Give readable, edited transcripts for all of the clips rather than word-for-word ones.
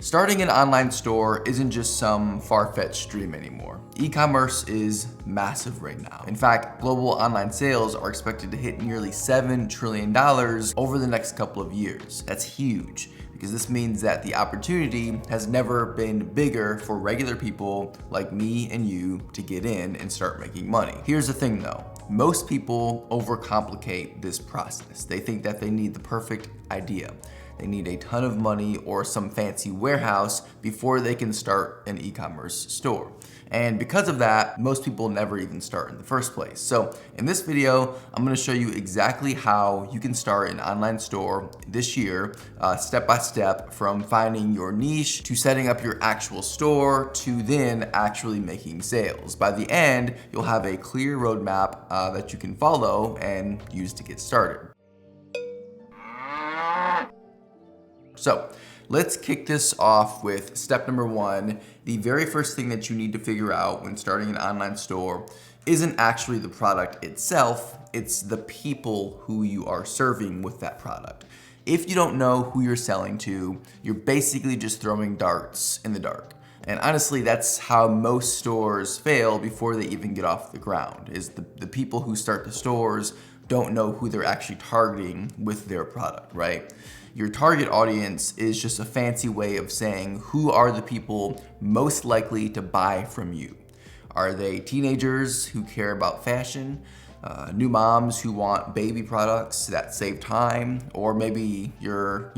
Starting an online store isn't just some far-fetched dream anymore. E-commerce is massive right now. In fact, global online sales are expected to hit nearly $7 trillion over the next couple of years. That's huge, because this means that the opportunity has never been bigger for regular people like me and you to get in and start making money. Here's the thing though. Most people overcomplicate this process. They think that they need the perfect idea. They need a ton of money or some fancy warehouse before they can start an e-commerce store. And because of that, most people never even start in the first place. So in this video, I'm gonna show you exactly how you can start an online store this year, step by step, from finding your niche to setting up your actual store to then actually making sales. By the end, you'll have a clear roadmap that you can follow and use to get started. So let's kick this off with step number one. The very first thing that you need to figure out when starting an online store isn't actually the product itself, it's the people who you are serving with that product. If you don't know who you're selling to, you're basically just throwing darts in the dark. And honestly, that's how most stores fail before they even get off the ground, is the people who start the stores don't know who they're actually targeting with their product, right? Your target audience is just a fancy way of saying who are the people most likely to buy from you. Are they teenagers who care about fashion? New moms who want baby products that save time? Or maybe your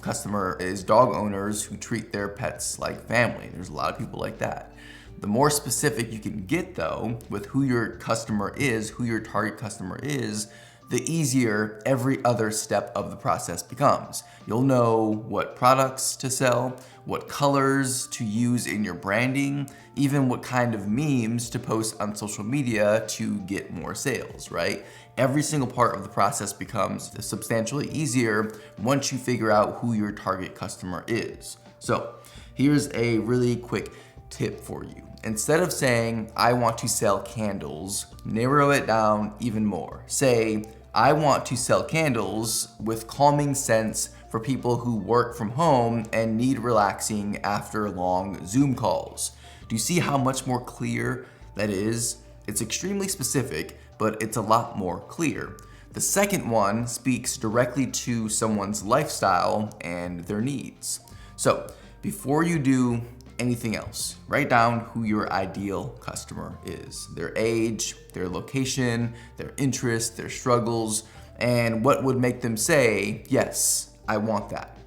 customer is dog owners who treat their pets like family. There's a lot of people like that. The more specific you can get though with who your customer is, who your target customer is, the easier every other step of the process becomes. You'll know what products to sell, what colors to use in your branding, even what kind of memes to post on social media to get more sales, right? Every single part of the process becomes substantially easier once you figure out who your target customer is. So here's a really quick tip for you. Instead of saying, I want to sell candles, narrow it down even more. Say, I want to sell candles with calming scents for people who work from home and need relaxing after long Zoom calls. Do you see how much more clear that is? It's extremely specific, but it's a lot more clear. The second one speaks directly to someone's lifestyle and their needs. So before you do anything else, write down who your ideal customer is, their age, their location, their interests, their struggles, and what would make them say, yes, I want that.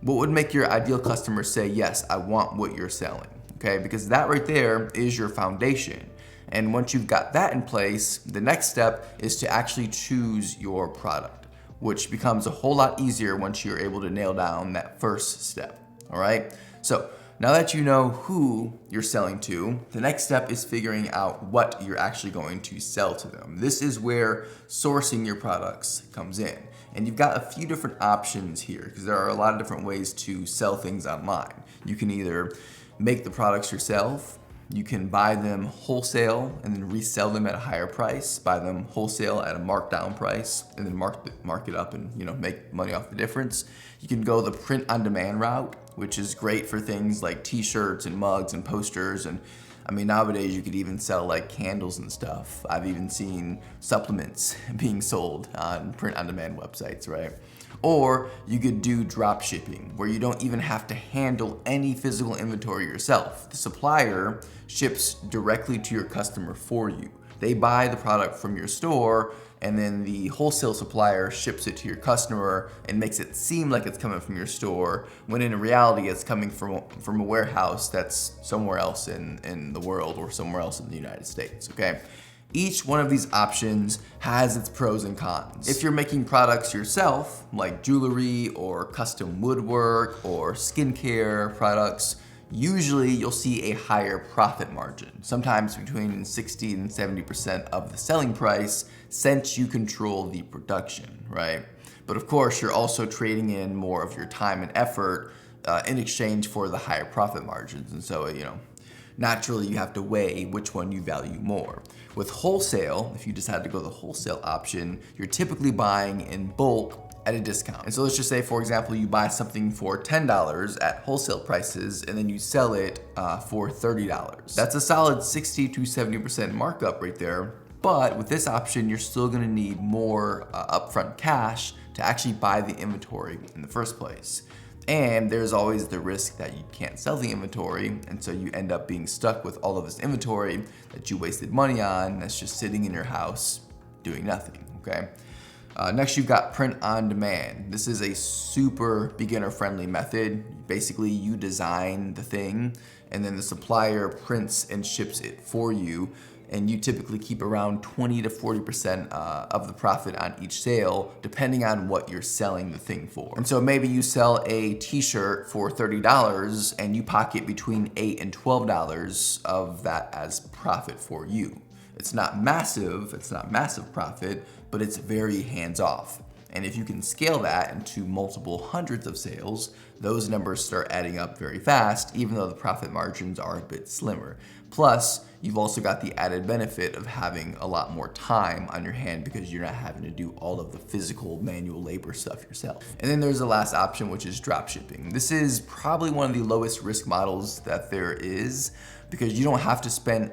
What would make your ideal customer say, yes, I want what you're selling, okay? Because that right there is your foundation. And once you've got that in place, the next step is to actually choose your product, which becomes a whole lot easier once you're able to nail down that first step, all right? So now that you know who you're selling to, the next step is figuring out what you're actually going to sell to them. This is where sourcing your products comes in. And you've got a few different options here because there are a lot of different ways to sell things online. You can either make the products yourself, you can buy them wholesale and then resell them at a higher price, buy them wholesale at a markdown price, and then mark it up and make money off the difference. You can go the print on demand route, which is great for things like t-shirts and mugs and posters. And I mean, nowadays you could even sell like candles and stuff. I've even seen supplements being sold on print on demand websites, right? Or you could do drop shipping, where you don't even have to handle any physical inventory yourself. The supplier ships directly to your customer for you. They buy the product from your store, and then the wholesale supplier ships it to your customer and makes it seem like it's coming from your store, when in reality it's coming from a warehouse that's somewhere else in the world or somewhere else in the United States, okay? Each one of these options has its pros and cons. If you're making products yourself, like jewelry or custom woodwork or skincare products, usually you'll see a higher profit margin, sometimes between 60 and 70% of the selling price, since you control the production, right? But of course, you're also trading in more of your time and effort in exchange for the higher profit margins. And so, naturally you have to weigh which one you value more. With wholesale, if you decide to go the wholesale option, you're typically buying in bulk at a discount. And so let's just say, for example, you buy something for $10 at wholesale prices and then you sell it for $30. That's a solid 60 to 70% markup right there. But with this option, you're still gonna need more upfront cash to actually buy the inventory in the first place. And there's always the risk that you can't sell the inventory, and so you end up being stuck with all of this inventory that you wasted money on that's just sitting in your house doing nothing, okay? Next, you've got print on demand. This is a super beginner-friendly method. Basically, you design the thing, and then the supplier prints and ships it for you, and you typically keep around 20 to 40% of the profit on each sale, depending on what you're selling the thing for. And so maybe you sell a t-shirt for $30 and you pocket between $8 and $12 of that as profit for you. It's not massive profit, but it's very hands-off. And if you can scale that into multiple hundreds of sales, those numbers start adding up very fast, even though the profit margins are a bit slimmer. Plus, you've also got the added benefit of having a lot more time on your hand because you're not having to do all of the physical manual labor stuff yourself. And then there's the last option, which is drop shipping. This is probably one of the lowest risk models that there is because you don't have to spend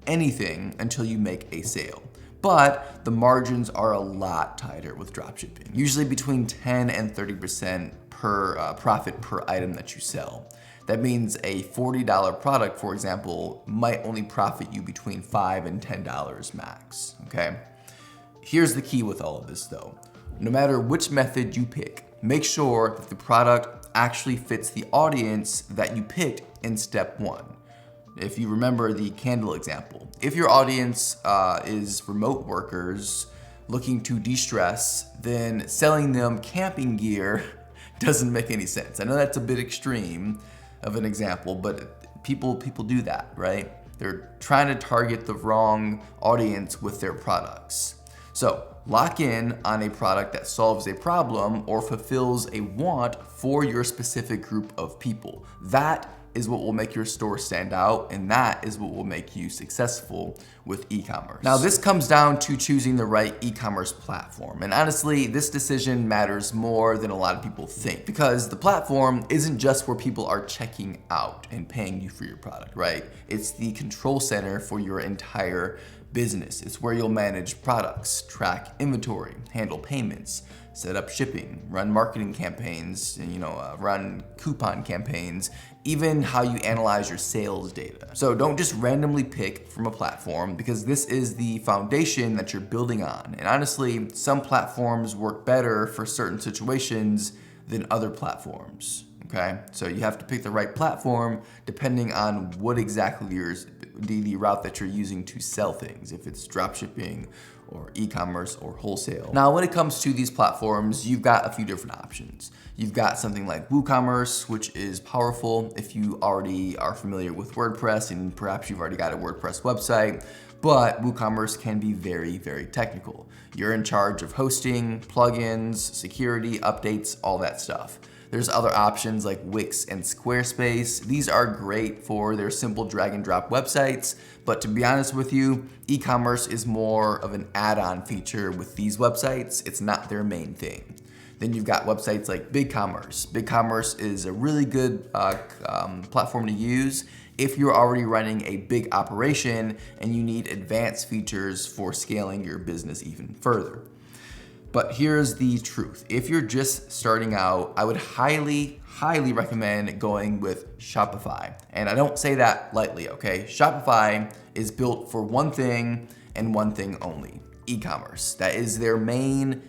anything until you make a sale. But the margins are a lot tighter with dropshipping, usually between 10 and 30% per profit per item that you sell. That means a $40 product, for example, might only profit you between $5 and $10 max, okay? Here's the key with all of this though. No matter which method you pick, make sure that the product actually fits the audience that you picked in step one. If you remember the candle example, if your audience is remote workers looking to de-stress, then selling them camping gear doesn't make any sense. I know that's a bit extreme of an example, but people do that, right? They're trying to target the wrong audience with their products. So lock in on a product that solves a problem or fulfills a want for your specific group of people. That is what will make your store stand out, and that is what will make you successful with e-commerce. Now, this comes down to choosing the right e-commerce platform. And honestly, this decision matters more than a lot of people think because the platform isn't just where people are checking out and paying you for your product, right? It's the control center for your entire business. It's where you'll manage products, track inventory, handle payments, set up shipping, run marketing campaigns, and run coupon campaigns, even how you analyze your sales data. So don't just randomly pick from a platform because this is the foundation that you're building on. And honestly, some platforms work better for certain situations than other platforms, okay? So you have to pick the right platform depending on what exactly the route that you're using to sell things, if it's dropshipping or e-commerce or wholesale. Now, when it comes to these platforms, you've got a few different options. You've got something like WooCommerce, which is powerful if you already are familiar with WordPress and perhaps you've already got a WordPress website, but WooCommerce can be very, very technical. You're in charge of hosting, plugins, security, updates, all that stuff. There's other options like Wix and Squarespace. These are great for their simple drag and drop websites, but to be honest with you, e-commerce is more of an add-on feature with these websites. It's not their main thing. Then you've got websites like BigCommerce. BigCommerce is a really good platform to use if you're already running a big operation and you need advanced features for scaling your business even further. But here's the truth. If you're just starting out, I would highly recommend going with Shopify. And I don't say that lightly, okay? Shopify is built for one thing and one thing only, e-commerce. That is their main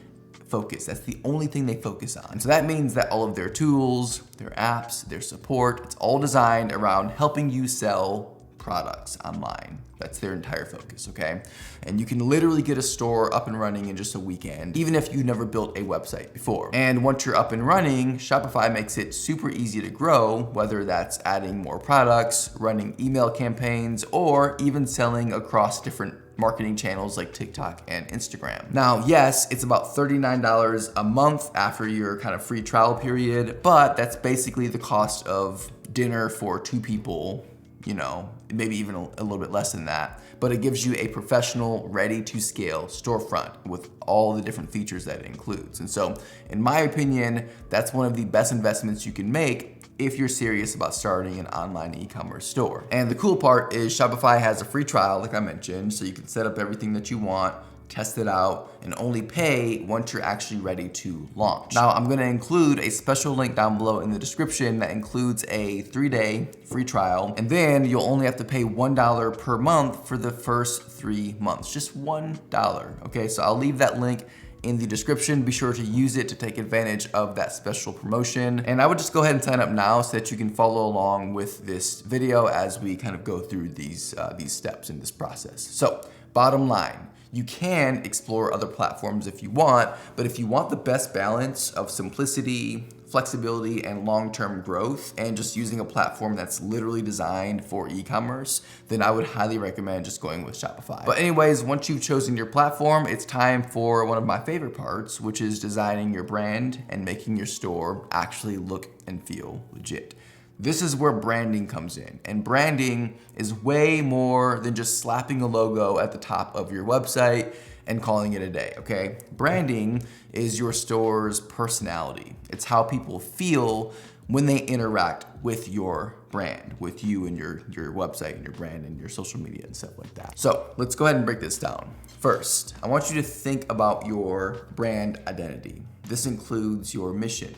focus. That's the only thing they focus on. So that means that all of their tools, their apps, their support, it's all designed around helping you sell products online. That's their entire focus, okay? And you can literally get a store up and running in just a weekend, even if you've never built a website before. And once you're up and running, Shopify makes it super easy to grow, whether that's adding more products, running email campaigns, or even selling across different marketing channels like TikTok and Instagram. Now, yes, it's about $39 a month after your kind of free trial period, but that's basically the cost of dinner for two people maybe even a little bit less than that, but it gives you a professional, ready to scale storefront with all the different features that it includes. And so in my opinion, that's one of the best investments you can make if you're serious about starting an online e-commerce store. And the cool part is Shopify has a free trial, like I mentioned, so you can set up everything that you want, test it out, and only pay once you're actually ready to launch. Now, I'm gonna include a special link down below in the description that includes a 3-day free trial, and then you'll only have to pay $1 per month for the first 3 months, just $1, okay? So I'll leave that link in the description. Be sure to use it to take advantage of that special promotion. And I would just go ahead and sign up now so that you can follow along with this video as we kind of go through these steps in this process. So bottom line, you can explore other platforms if you want, but if you want the best balance of simplicity, flexibility, and long-term growth, and just using a platform that's literally designed for e-commerce, then I would highly recommend just going with Shopify. But anyways, once you've chosen your platform, it's time for one of my favorite parts, which is designing your brand and making your store actually look and feel legit. This is where branding comes in, and branding is way more than just slapping a logo at the top of your website and calling it a day, okay? Branding is your store's personality. It's how people feel when they interact with your brand, with you and your website and your brand and your social media and stuff like that. So let's go ahead and break this down. First, I want you to think about your brand identity. This includes your mission,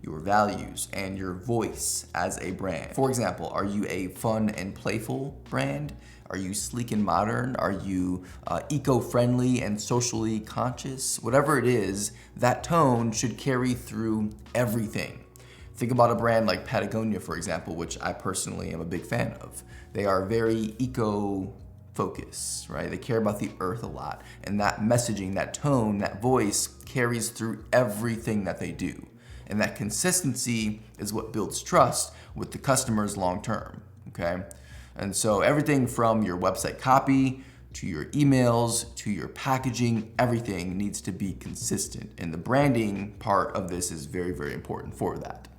your values, and your voice as a brand. For example, are you a fun and playful brand? Are you sleek and modern? Are you eco-friendly and socially conscious? Whatever it is, that tone should carry through everything. Think about a brand like Patagonia, for example, which I personally am a big fan of. They are very eco-focused, right? They care about the earth a lot. And that messaging, that tone, that voice carries through everything that they do. And that consistency is what builds trust with the customers long term, okay? And so everything from your website copy to your emails to your packaging, everything needs to be consistent. And the branding part of this is very, very important for that.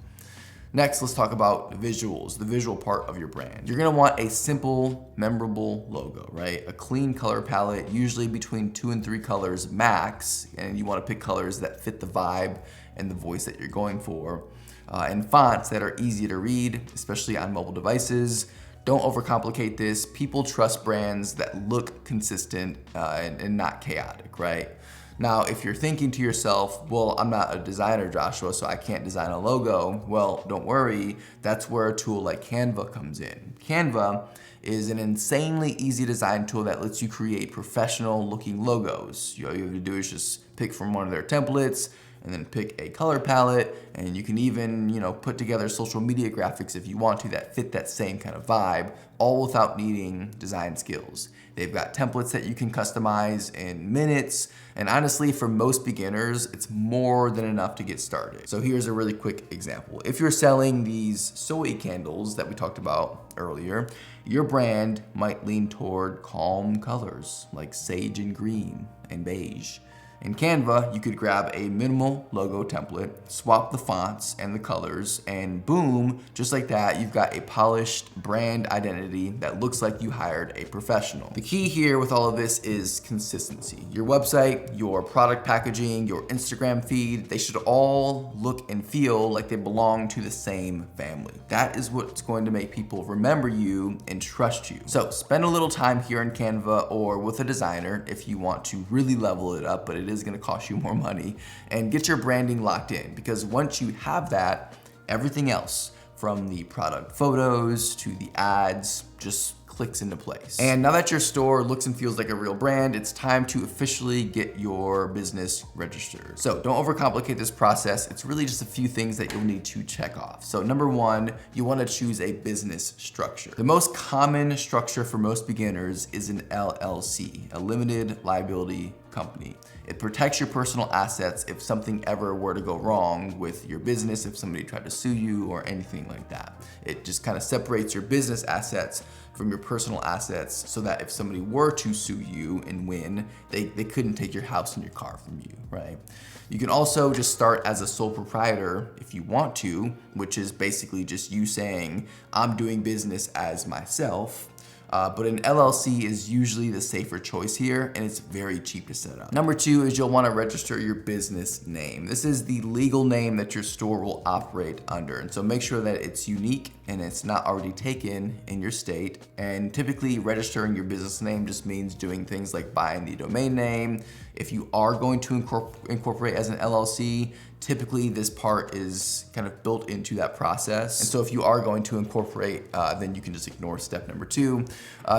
Next, let's talk about visuals, the visual part of your brand. You're gonna want a simple, memorable logo, right? A clean color palette, usually between 2 and 3 colors max, and you wanna pick colors that fit the vibe and the voice that you're going for. And fonts that are easy to read, especially on mobile devices. Don't overcomplicate this. People trust brands that look consistent and not chaotic, right? Now, if you're thinking to yourself, well, I'm not a designer, Joshua, so I can't design a logo. Well, don't worry. That's where a tool like Canva comes in. Canva is an insanely easy design tool that lets you create professional looking logos. All you have to do is just pick from one of their templates and then pick a color palette, and you can even, put together social media graphics if you want to that fit that same kind of vibe, all without needing design skills. They've got templates that you can customize in minutes, and honestly, for most beginners, it's more than enough to get started. So here's a really quick example. If you're selling these soy candles that we talked about earlier, your brand might lean toward calm colors like sage and green and beige. In Canva, you could grab a minimal logo template, swap the fonts and the colors, and boom, just like that, you've got a polished brand identity that looks like you hired a professional. The key here with all of this is consistency. Your website, your product packaging, your Instagram feed, they should all look and feel like they belong to the same family. That is what's going to make people remember you and trust you. So spend a little time here in Canva or with a designer if you want to really level it up, but it is gonna cost you more money, and get your branding locked in, because once you have that, everything else from the product photos to the ads just clicks into place. And now that your store looks and feels like a real brand, it's time to officially get your business registered. So don't overcomplicate this process. It's really just a few things that you'll need to check off. So number one, you want to choose a business structure. The most common structure for most beginners is an LLC, a limited liability company. It protects your personal assets if something ever were to go wrong with your business, if somebody tried to sue you or anything like that. It just kind of separates your business assets from your personal assets so that if somebody were to sue you and win, they couldn't take your house and your car from you, right? You can also just start as a sole proprietor if you want to, which is basically just you saying, I'm doing business as myself. But an LLC is usually the safer choice here, and it's very cheap to set up. Number 2 is you'll want to register your business name. This is the legal name that your store will operate under, and so make sure that it's unique and it's not already taken in your state. And typically registering your business name just means doing things like buying the domain name. If you are going to incorporate as an LLC, typically this part is kind of built into that process. And so if you are going to incorporate, then you can just ignore step number 2.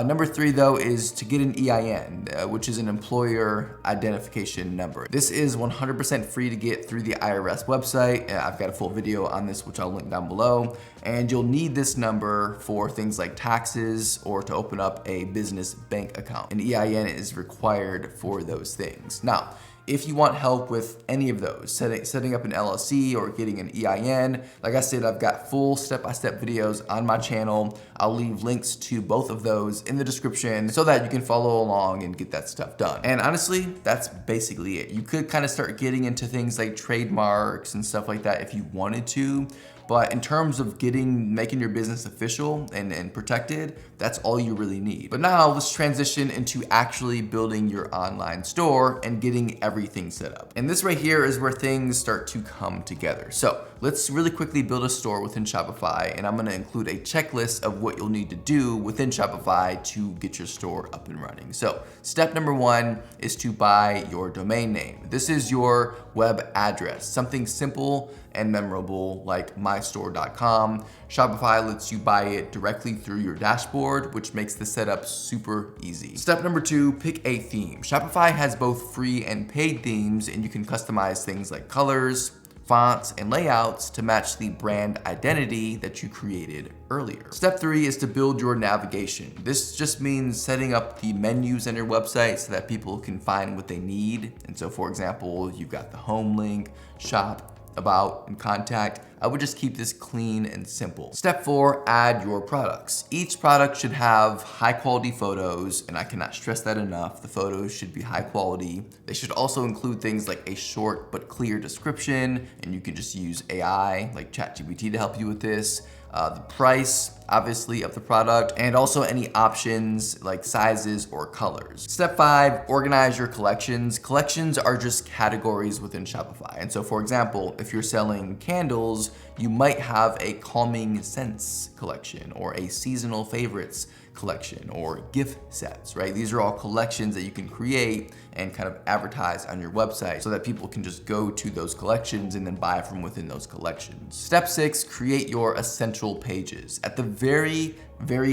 Number 3 though is to get an EIN, which is an employer identification number. This is 100% free to get through the IRS website. I've got a full video on this, which I'll link down below. And you'll need this number for things like taxes or to open up a business bank account. An EIN is required for those things. Now, if you want help with any of those, setting up an LLC or getting an EIN, like I said, I've got full step-by-step videos on my channel. I'll leave links to both of those in the description so that you can follow along and get that stuff done. And honestly, that's basically it. You could kind of start getting into things like trademarks and stuff like that if you wanted to. But in terms of making your business official and protected, that's all you really need. But now let's transition into actually building your online store and getting everything set up. And this right here is where things start to come together. So let's really quickly build a store within Shopify, and I'm gonna include a checklist of what you'll need to do within Shopify to get your store up and running. So step number 1 is to buy your domain name. This is your web address, something simple and memorable like mystore.com. Shopify lets you buy it directly through your dashboard, which makes the setup super easy. Step number 2, pick a theme. Shopify has both free and paid themes, and you can customize things like colors, fonts, and layouts to match the brand identity that you created earlier. Step 3 is to build your navigation. This just means setting up the menus on your website so that people can find what they need. And so for example, you've got the home link, shop, about, and contact. I would just keep this clean and simple. Step 4, add your products. Each product should have high quality photos, and I cannot stress that enough. The photos should be high quality. They should also include things like a short but clear description, and you can just use AI like ChatGPT to help you with this. The price, obviously, of the product, and also any options like sizes or colors. Step 5, organize your collections. Collections are just categories within Shopify. And so for example, if you're selling candles, you might have a calming scents collection or a seasonal favorites collection or gift sets, right? These are all collections that you can create and kind of advertise on your website so that people can just go to those collections and then buy from within those collections. Step 6, create your essential pages. At the very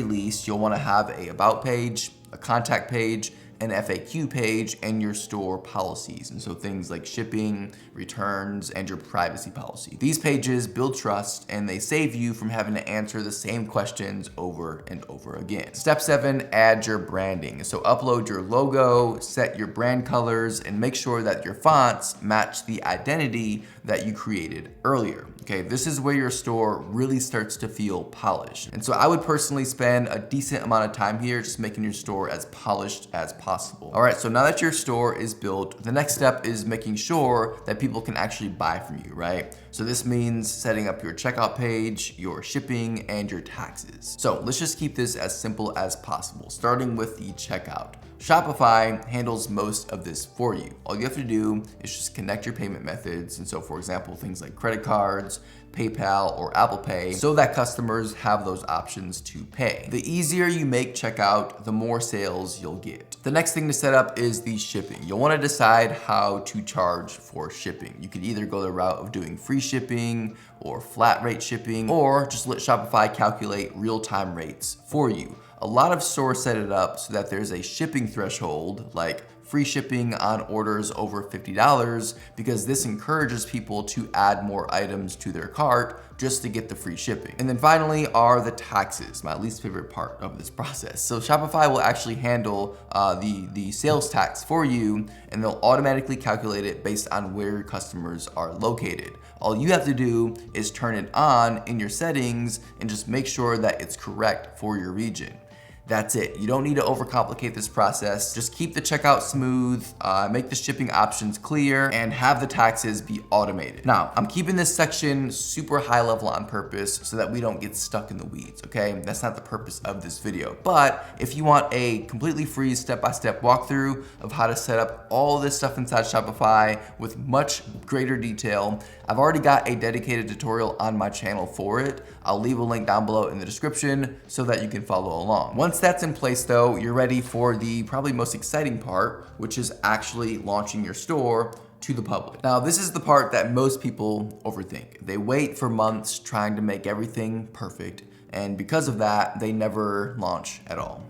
least, you'll want to have a about page, a contact page, an FAQ page, and your store policies. And so things like shipping, returns, and your privacy policy. These pages build trust and they save you from having to answer the same questions over and over again. Step 7, add your branding. So upload your logo, set your brand colors, and make sure that your fonts match the identity that you created earlier. Okay, this is where your store really starts to feel polished. And so I would personally spend a decent amount of time here just making your store as polished as possible. All right, so now that your store is built, the next step is making sure that people can actually buy from you, right? So this means setting up your checkout page, your shipping, and your taxes. So let's just keep this as simple as possible, starting with the checkout. Shopify handles most of this for you. All you have to do is just connect your payment methods. And so for example, things like credit cards, PayPal, or Apple Pay, so that customers have those options to pay. The easier you make checkout, the more sales you'll get. The next thing to set up is the shipping. You'll want to decide how to charge for shipping. You could either go the route of doing free shipping or flat rate shipping, or just let Shopify calculate real-time rates for you. A lot of stores set it up so that there's a shipping threshold, like free shipping on orders over $50, because this encourages people to add more items to their cart just to get the free shipping. And then finally are the taxes, my least favorite part of this process. So Shopify will actually handle the sales tax for you, and they'll automatically calculate it based on where your customers are located. All you have to do is turn it on in your settings and just make sure that it's correct for your region. That's it. You don't need to overcomplicate this process. Just keep the checkout smooth, make the shipping options clear, and have the taxes be automated. Now, I'm keeping this section super high level on purpose so that we don't get stuck in the weeds, okay? That's not the purpose of this video. But if you want a completely free step-by-step walkthrough of how to set up all this stuff inside Shopify with much greater detail, I've already got a dedicated tutorial on my channel for it. I'll leave a link down below in the description so that you can follow along. Once that's in place though, you're ready for the probably most exciting part, which is actually launching your store to the public. Now, this is the part that most people overthink. They wait for months trying to make everything perfect, and because of that, they never launch at all.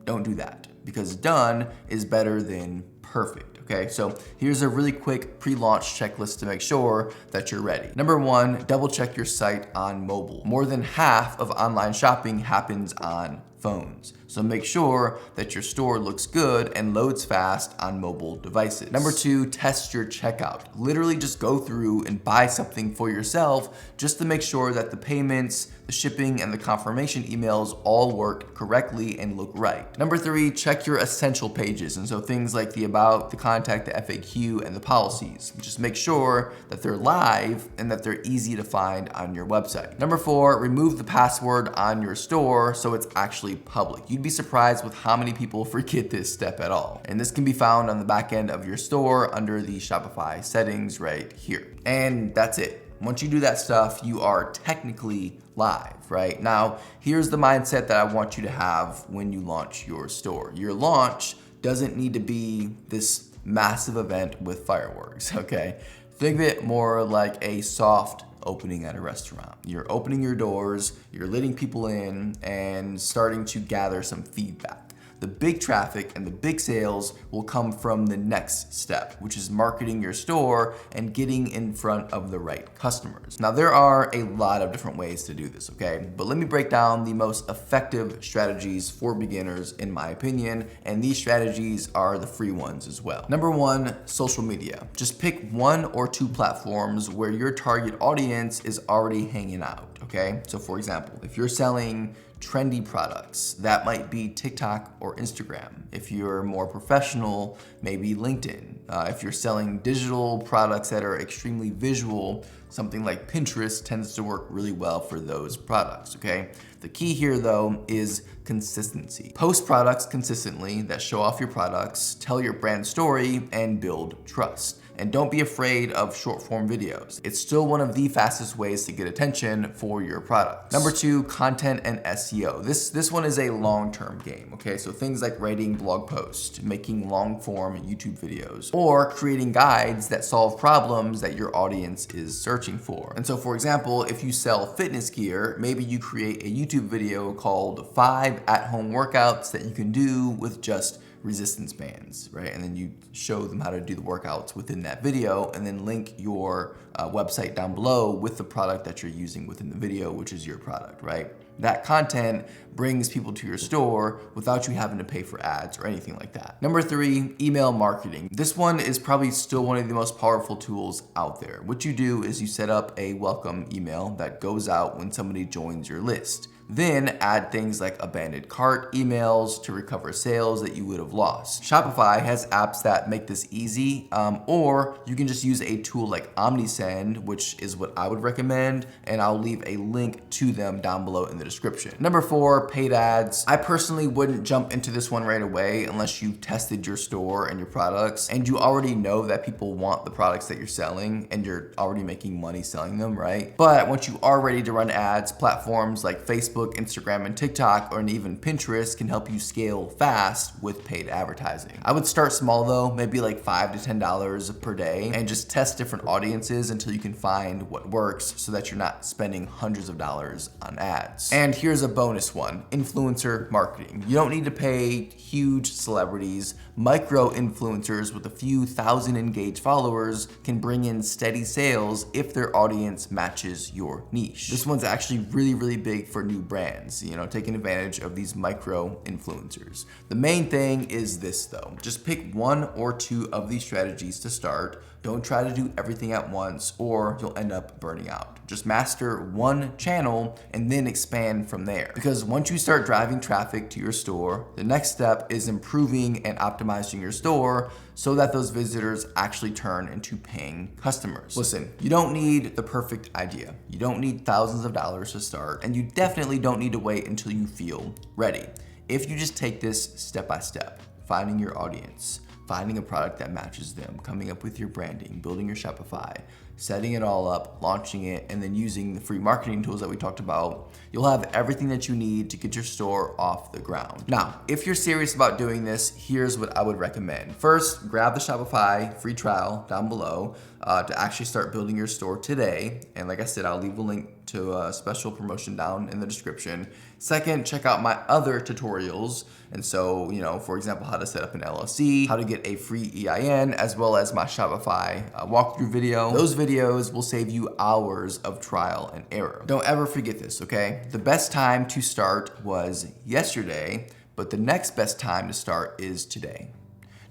Don't do that, because done is better than perfect. Okay, so here's a really quick pre-launch checklist to make sure that you're ready. Number one, double check your site on mobile. More than half of online shopping happens on phones. So make sure that your store looks good and loads fast on mobile devices. Number two, test your checkout. Literally just go through and buy something for yourself just to make sure that the payments, the shipping, and the confirmation emails all work correctly and look right. Number three, check your essential pages. And so things like the about, the contact, the FAQ, and the policies. Just make sure that they're live and that they're easy to find on your website. Number four, remove the password on your store so it's actually public. You'd be surprised with how many people forget this step at all. And this can be found on the back end of your store under the Shopify settings right here. And that's it. Once you do that stuff, you are technically live, right? Now, here's the mindset that I want you to have when you launch your store. Your launch doesn't need to be this massive event with fireworks, okay? Think of it more like a soft opening at a restaurant. You're opening your doors, you're letting people in, and starting to gather some feedback. The big traffic and the big sales will come from the next step, which is marketing your store and getting in front of the right customers. Now, there are a lot of different ways to do this, okay? But let me break down the most effective strategies for beginners, in my opinion, and these strategies are the free ones as well. Number one, social media. Just pick one or two platforms where your target audience is already hanging out, okay? So for example, if you're selling trendy products, that might be TikTok or Instagram. If you're more professional, maybe LinkedIn. If you're selling digital products that are extremely visual, something like Pinterest tends to work really well for those products, okay? The key here though is consistency. Post products consistently that show off your products, tell your brand story, and build trust. And don't be afraid of short form videos. It's still one of the fastest ways to get attention for your products. Number two, content and SEO. This one is a long-term game, okay? So things like writing blog posts, making long form YouTube videos, or creating guides that solve problems that your audience is searching for. And so for example, if you sell fitness gear, maybe you create a YouTube video called 5 at-home workouts that you can do with just resistance bands, right? And then you show them how to do the workouts within that video, and then link your website down below with the product that you're using within the video, which is your product, right? That content brings people to your store without you having to pay for ads or anything like that. Number three, email marketing. This one is probably still one of the most powerful tools out there. What you do is you set up a welcome email that goes out when somebody joins your list. Then add things like abandoned cart emails to recover sales that you would have lost. Shopify has apps that make this easy, or you can just use a tool like OmniSend, which is what I would recommend, and I'll leave a link to them down below in the description. Number four, paid ads. I personally wouldn't jump into this one right away unless you've tested your store and your products, and you already know that people want the products that you're selling, and you're already making money selling them, right? But once you are ready to run ads, platforms like Facebook, Instagram, and TikTok, or even Pinterest can help you scale fast with paid advertising. I would start small though, maybe like $5 to $10 per day, and just test different audiences until you can find what works so that you're not spending hundreds of dollars on ads. And here's a bonus one, influencer marketing. You don't need to pay huge celebrities. Micro influencers with a few thousand engaged followers can bring in steady sales if their audience matches your niche. This one's actually really, really big for new brands, taking advantage of these micro influencers. The main thing is this though, just pick one or two of these strategies to start. Don't try to do everything at once or you'll end up burning out. Just master one channel and then expand from there. Because once you start driving traffic to your store, the next step is improving and optimizing your store so that those visitors actually turn into paying customers. Listen, you don't need the perfect idea. You don't need thousands of dollars to start, and you definitely don't need to wait until you feel ready. If you just take this step by step, finding your audience, finding a product that matches them, coming up with your branding, building your Shopify, setting it all up, launching it, and then using the free marketing tools that we talked about, you'll have everything that you need to get your store off the ground. Now, if you're serious about doing this, here's what I would recommend. First, grab the Shopify free trial down below to actually start building your store today. And like I said, I'll leave a link to a special promotion down in the description. Second, check out my other tutorials. And so, for example, how to set up an LLC, how to get a free EIN, as well as my Shopify walkthrough video. Those videos will save you hours of trial and error. Don't ever forget this, okay? The best time to start was yesterday, but the next best time to start is today.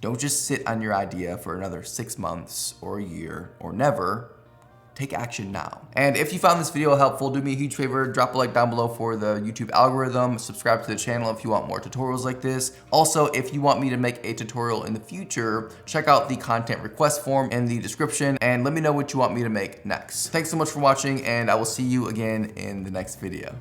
Don't just sit on your idea for another 6 months or a year or never. Take action now. And if you found this video helpful, do me a huge favor, drop a like down below for the YouTube algorithm, subscribe to the channel if you want more tutorials like this. Also, if you want me to make a tutorial in the future, check out the content request form in the description and let me know what you want me to make next. Thanks so much for watching, and I will see you again in the next video.